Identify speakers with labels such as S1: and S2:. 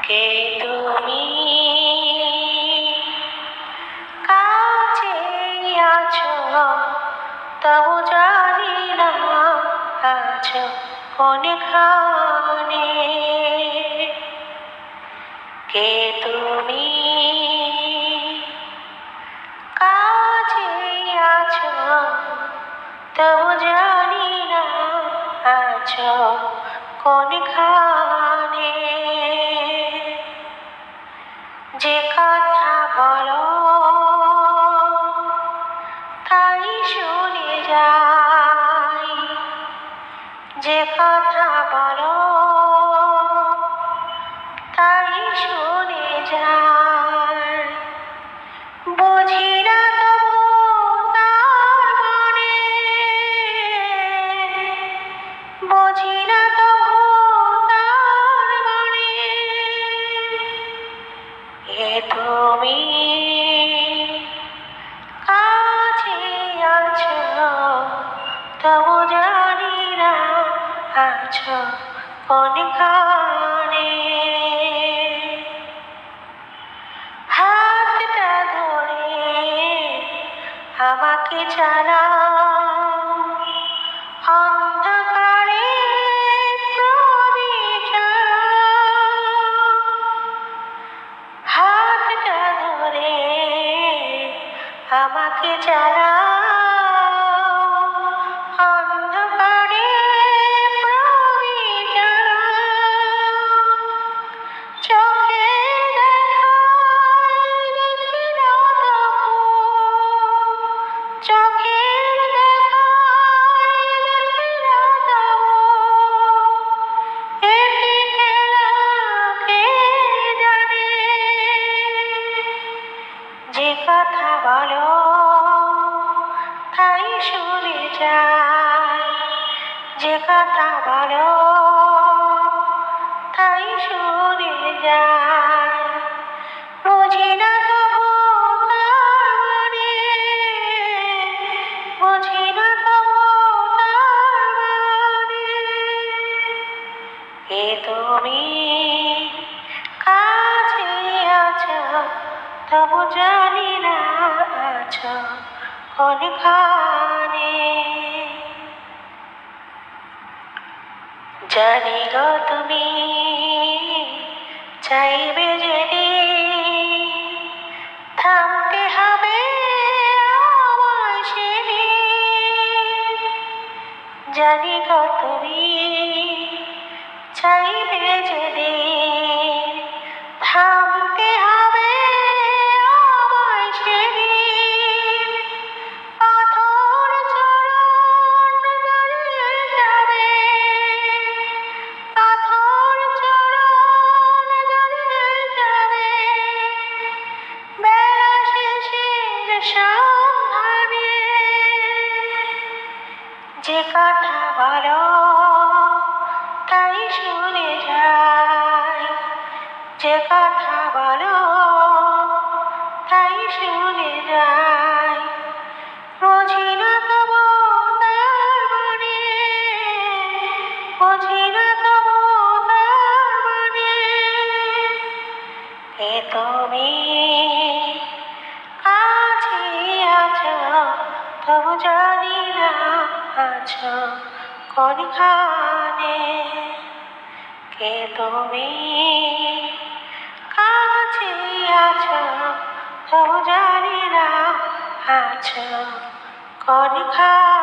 S1: কে তুমি কাছে আছো তবু জানি না আছো কোনখানে। কে তুমি কাছে আছো তবু জানি না আছো কোনখানে। যে কথা বলো তাই শুনে যাই, যে কথা বলো তাই শুনে যাই। বুঝি না তবু তার মানে, বুঝি না তবু তার মানে। এ তুমি কাছে আছো তবু জানি না আছো কোনখানে। হাতটা ধরে আমাকে চালাও, অন্ধকারে প্রদীপ জ্বালাও। হাতটা ধরে আমাকে চালাও, অন্ধকারে প্রদীপ জ্বালাও। চোখের দেখায় দেখি না তবু, চোখের দেখায় দেখি না তবু। এ কি খেলা কে জানে। যে কথা বলো তাই শুনে যাই, যে কথা বলো তাই শুনে যাই। বুঝি না তবু তার মানে, বুঝি না তবু তার মানে। এ তুমি কাছে আছো তবু জানি না আছো কোনখানে। জানি গো তুমি চাইবে যেদিন থামতে হবে আমায় সেদিন। জানি গো তুমি চাইবে যেদিন থামতে হবে আমায় সেদিন। পাথর চরণ দাঁড়িয়ে যাবে, পাথর চরণ দাঁড়িয়ে যাবে। বেলা শেষের সন্ধানে। যে কথা বলো তাই শুনে যাই, যে কথা বলো তাই শুনে যাই। বুঝি না তবু তার মানে, বুঝি না তবু তার মানে। এ তুমি কাছে আছো তবু জানি না আছো কোনখানে। কে তুমি কাছে আছো তবু জানি না আছো কোনখানে।